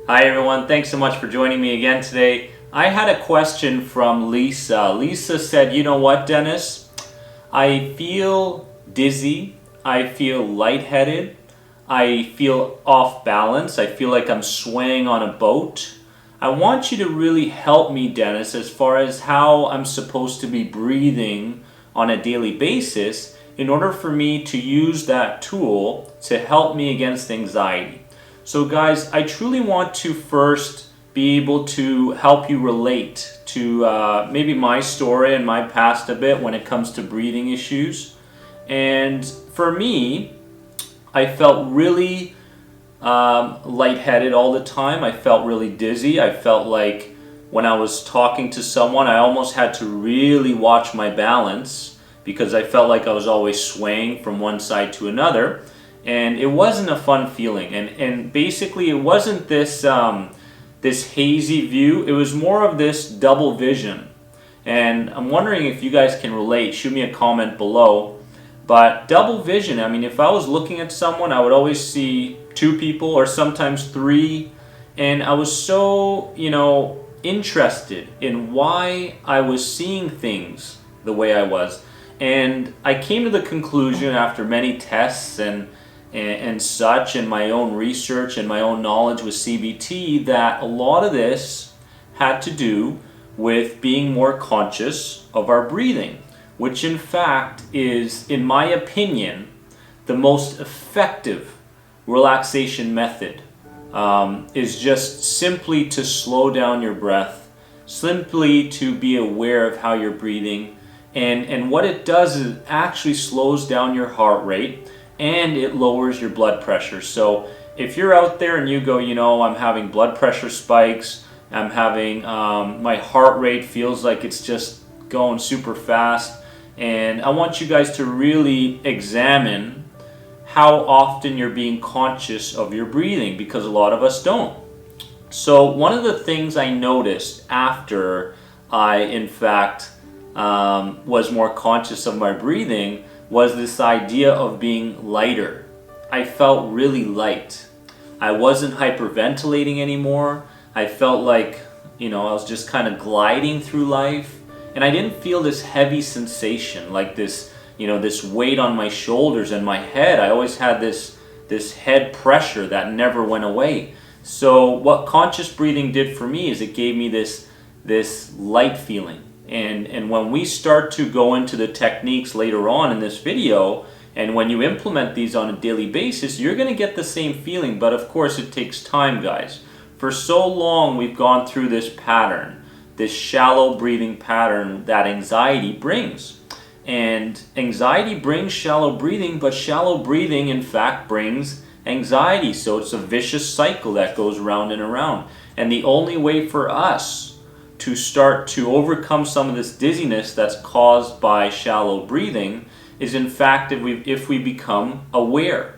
Hi everyone, thanks so much for joining me again today. I had a question from Lisa. Lisa said, you know what, Dennis? I feel dizzy, I feel lightheaded, I feel off balance, I feel like I'm swaying on a boat. I want you to really help me, Dennis, as far as how I'm supposed to be breathing on a daily basis in order for me to use that tool to help me against anxiety. So guys, I truly want to first be able to help you relate to maybe my story and my past a bit when it comes to breathing issues. And for me, I felt really lightheaded all the time. I felt really dizzy. I felt like when I was talking to someone, I almost had to really watch my balance because I felt like I was always swaying from one side to another. And it wasn't a fun feeling. And basically, it wasn't this this hazy view. It was more of this double vision. And I'm wondering if you guys can relate. Shoot me a comment below. But double vision, I mean, if I was looking at someone, I would always see two people or sometimes three. And I was so, interested in why I was seeing things the way I was. And I came to the conclusion after many tests and such, and my own research and my own knowledge with CBT, that a lot of this had to do with being more conscious of our breathing, which in fact is, in my opinion, the most effective relaxation method. Is just simply to slow down your breath, simply to be aware of how you're breathing, and what it does is it actually slows down your heart rate and it lowers your blood pressure. So if you're out there and you go, I'm having blood pressure spikes, I'm having my heart rate feels like it's just going super fast, and I want you guys to really examine how often you're being conscious of your breathing, because a lot of us don't. So one of the things I noticed after I in fact was more conscious of my breathing was this idea of being lighter. I felt really light. I wasn't hyperventilating anymore. I felt like, I was just kind of gliding through life. And I didn't feel this heavy sensation, like this, this weight on my shoulders and my head. I always had this head pressure that never went away. So what conscious breathing did for me is it gave me this light feeling. And when we start to go into the techniques later on in this video, and when you implement these on a daily basis, you're going to get the same feeling. But of course, it takes time, guys. For so long, we've gone through this pattern, this shallow breathing pattern that anxiety brings. And anxiety brings shallow breathing, but shallow breathing, in fact, brings anxiety. So it's a vicious cycle that goes round and around. And the only way for us to start to overcome some of this dizziness that's caused by shallow breathing is in fact if we become aware.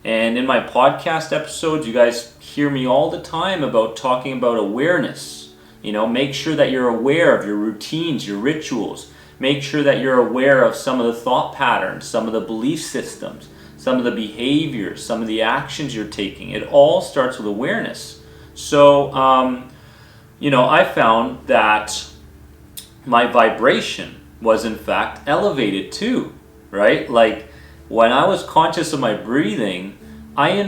And in my podcast episodes, you guys hear me all the time about talking about awareness. Make sure that you're aware of your routines, your rituals. Make sure that you're aware of some of the thought patterns, some of the belief systems, some of the behaviors, some of the actions you're taking. It all starts with awareness. So I found that my vibration was in fact elevated too, right? Like when I was conscious of my breathing, I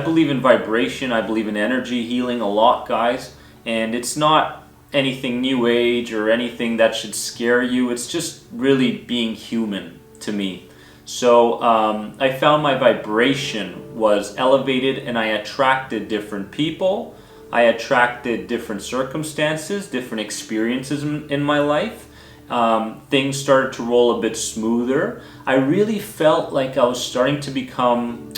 believe in vibration, I believe in energy healing a lot, guys, and it's not anything new age or anything that should scare you. It's just really being human to me. So I found my vibration was elevated and I attracted different people. I attracted different circumstances, different experiences in my life. Things started to roll a bit smoother. I really felt like I was starting to become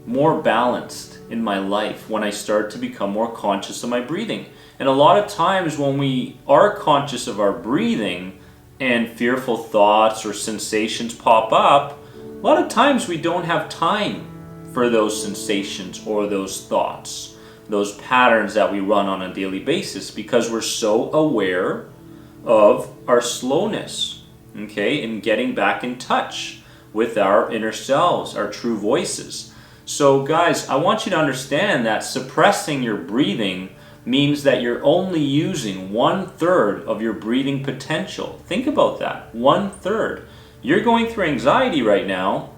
more balanced in my life when I started to become more conscious of my breathing. And a lot of times when we are conscious of our breathing and fearful thoughts or sensations pop up, a lot of times we don't have time for those sensations or those thoughts, those patterns that we run on a daily basis, because we're so aware of our slowness, okay, and getting back in touch with our inner selves, our true voices. So guys, I want you to understand that suppressing your breathing means that you're only using 1/3 of your breathing potential. Think about that, 1/3. You're going through anxiety right now,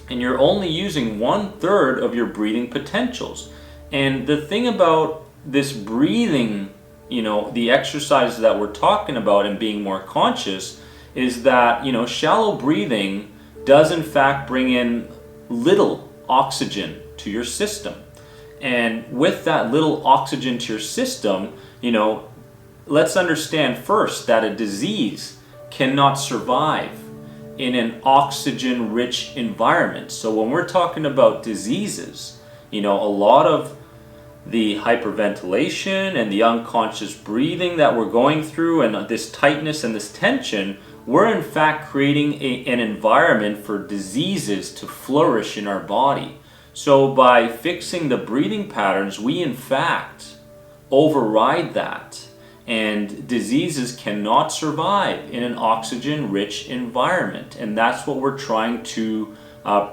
and you're only using 1/3 of your breathing potentials. And the thing about this breathing, the exercises that we're talking about and being more conscious is that, shallow breathing does in fact bring in little oxygen to your system. And with that little oxygen to your system, let's understand first that a disease cannot survive in an oxygen-rich environment. So when we're talking about diseases, a lot of the hyperventilation and the unconscious breathing that we're going through and this tightness and this tension, we're in fact creating an environment for diseases to flourish in our body. So by fixing the breathing patterns, we in fact override that. And diseases cannot survive in an oxygen-rich environment. And that's what we're trying to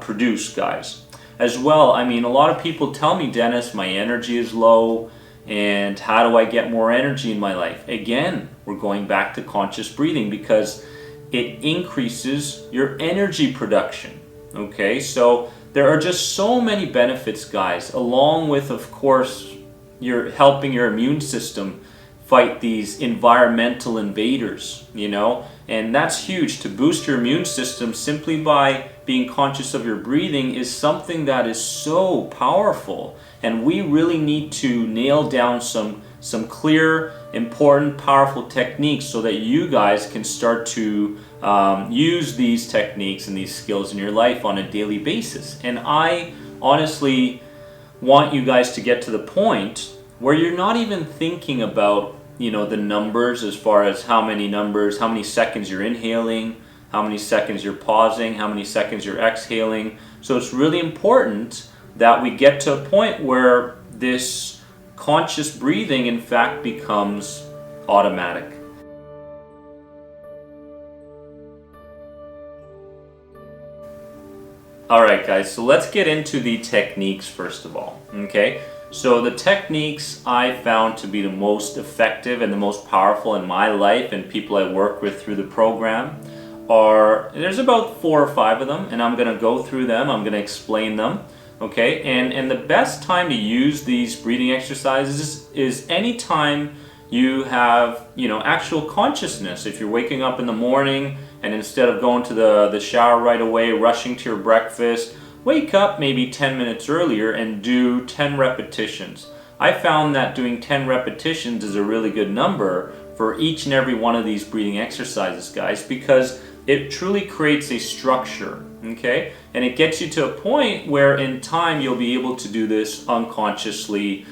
produce, guys. As well, a lot of people tell me, Dennis, my energy is low, and how do I get more energy in my life? Again, we're going back to conscious breathing because it increases your energy production. Okay, so there are just so many benefits, guys, along with, of course, you're helping your immune system fight these environmental invaders, and that's huge. To boost your immune system simply by being conscious of your breathing is something that is so powerful, and we really need to nail down some clear, important, powerful techniques so that you guys can start to use these techniques and these skills in your life on a daily basis. And I honestly want you guys to get to the point where you're not even thinking about the numbers as far as how many seconds you're inhaling, how many seconds you're pausing, how many seconds you're exhaling. So it's really important that we get to a point where this conscious breathing in fact becomes automatic. Alright guys, so let's get into the techniques first of all, okay? So the techniques I found to be the most effective and the most powerful in my life and people I work with through the program there's about 4 or 5 of them, and I'm going to go through them, I'm going to explain them, okay? And the best time to use these breathing exercises is anytime you have, actual consciousness. If you're waking up in the morning and instead of going to the shower right away, rushing to your breakfast, wake up maybe 10 minutes earlier and do 10 repetitions. I found that doing 10 repetitions is a really good number for each and every one of these breathing exercises, guys, because it truly creates a structure, okay? And it gets you to a point where in time you'll be able to do this unconsciously,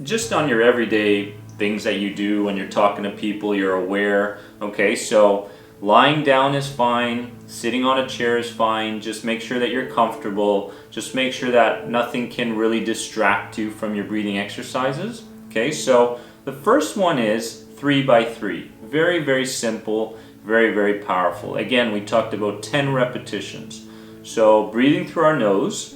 just on your everyday things that you do when you're talking to people, you're aware, okay? So lying down is fine, sitting on a chair is fine, just make sure that you're comfortable, just make sure that nothing can really distract you from your breathing exercises, okay? So the first one is 3 by 3, very, very simple, very, very powerful. Again, we talked about 10 repetitions. So breathing through our nose,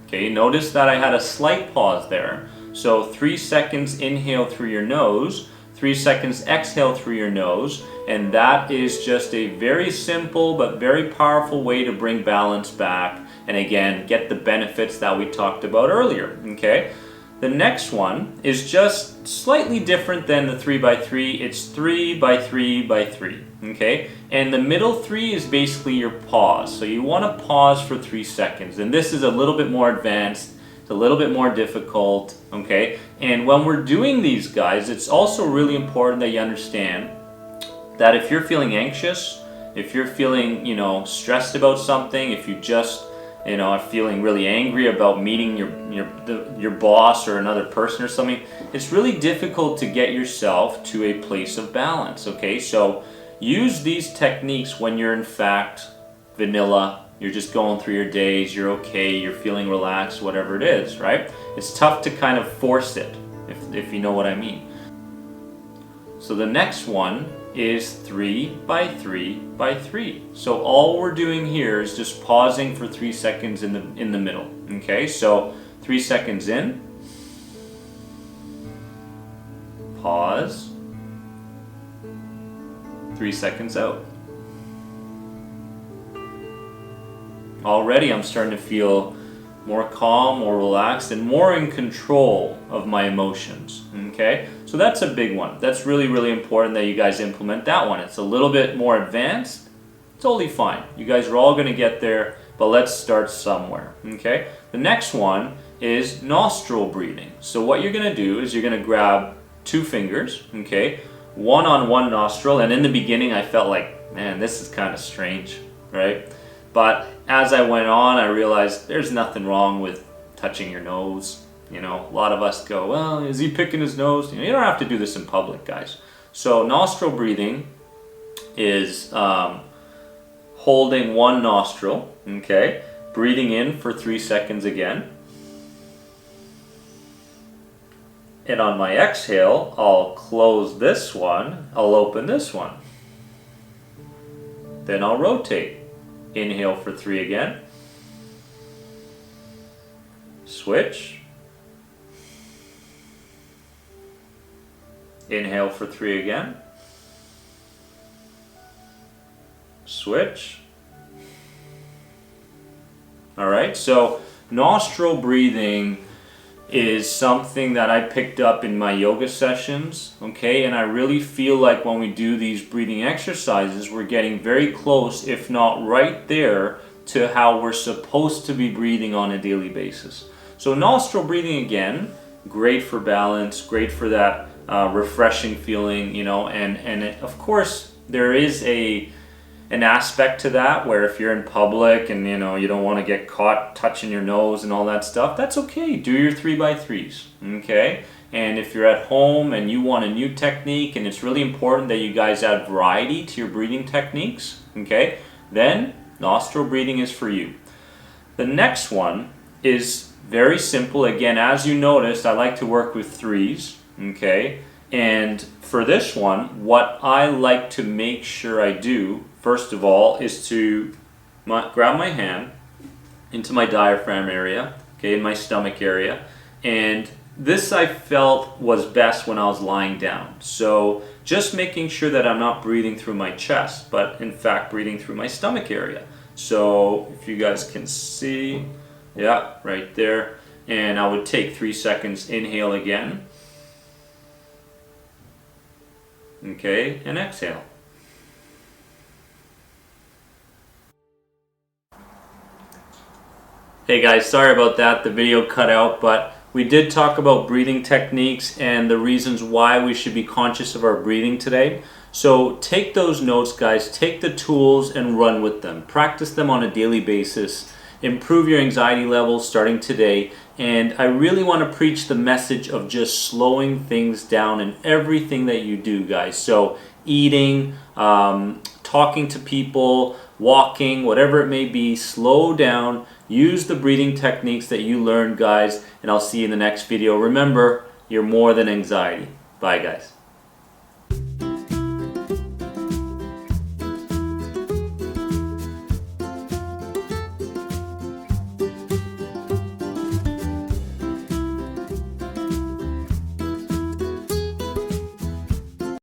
okay, notice that I had a slight pause there. So 3 seconds inhale through your nose, 3 seconds exhale through your nose, and that is just a very simple but very powerful way to bring balance back and again get the benefits that we talked about earlier, okay? The next one is just slightly different than the 3 by 3. It's 3 by 3 by 3, okay? And the middle 3 is basically your pause. So you want to pause for 3 seconds. And this is a little bit more advanced. It's a little bit more difficult, okay? And when we're doing these, guys, it's also really important that you understand that if you're feeling anxious, if you're feeling, stressed about something, if you just are feeling really angry about meeting your boss or another person or something, it's really difficult to get yourself to a place of balance, okay? So use these techniques when you're in fact vanilla, you're just going through your days, you're okay, you're feeling relaxed, whatever it is, right? It's tough to kind of force it, if you know what I mean. So the next one is 3 by 3 by 3. So all we're doing here is just pausing for 3 seconds in the middle. Okay, so 3 seconds in, pause, 3 seconds out. Already I'm starting to feel more calm, more relaxed, and more in control of my emotions. Okay, so that's a big one. That's really, really important that you guys implement that one. It's a little bit more advanced. Totally fine. You guys are all going to get there, but let's start somewhere. Okay, the next one is nostril breathing. So what you're going to do is you're going to grab 2 fingers, okay, one on one nostril, and in the beginning I felt like, man, this is kind of strange, right? But as I went on, I realized there's nothing wrong with touching your nose. You know, a lot of us go, well, is he picking his nose? You know, you don't have to do this in public, guys. So nostril breathing is holding one nostril, okay, breathing in for 3 seconds again. And on my exhale, I'll close this one, I'll open this one. Then I'll rotate. Inhale for 3 again. Switch. Inhale for 3 again. Switch. All right, so nostril breathing is something that I picked up in my yoga sessions, okay? And I really feel like when we do these breathing exercises, we're getting very close, if not right there, to how we're supposed to be breathing on a daily basis. So nostril breathing, again, great for balance, great for that refreshing feeling, you know, and of course, there is an aspect to that where if you're in public and you know you don't want to get caught touching your nose and all that stuff, that's okay. Do your 3 by 3s, okay? And if you're at home and you want a new technique, and it's really important that you guys add variety to your breathing techniques, okay, then nostril breathing is for you. The next one is very simple. Again, as you noticed, I like to work with 3s, okay? And for this one, what I like to make sure I do, first of all, is to grab my hand into my diaphragm area, okay, in my stomach area. And this I felt was best when I was lying down. So just making sure that I'm not breathing through my chest, but in fact breathing through my stomach area. So if you guys can see, yeah, right there. And I would take 3 seconds, inhale again. Okay, and exhale. Hey guys, sorry about that, the video cut out, but we did talk about breathing techniques and the reasons why we should be conscious of our breathing today. So take those notes, guys, take the tools and run with them. Practice them on a daily basis. Improve your anxiety levels starting today. And I really want to preach the message of just slowing things down in everything that you do, guys. So eating, talking to people, walking, whatever it may be, slow down. Use the breathing techniques that you learned, guys, and I'll see you in the next video. Remember, you're more than anxiety. Bye, guys.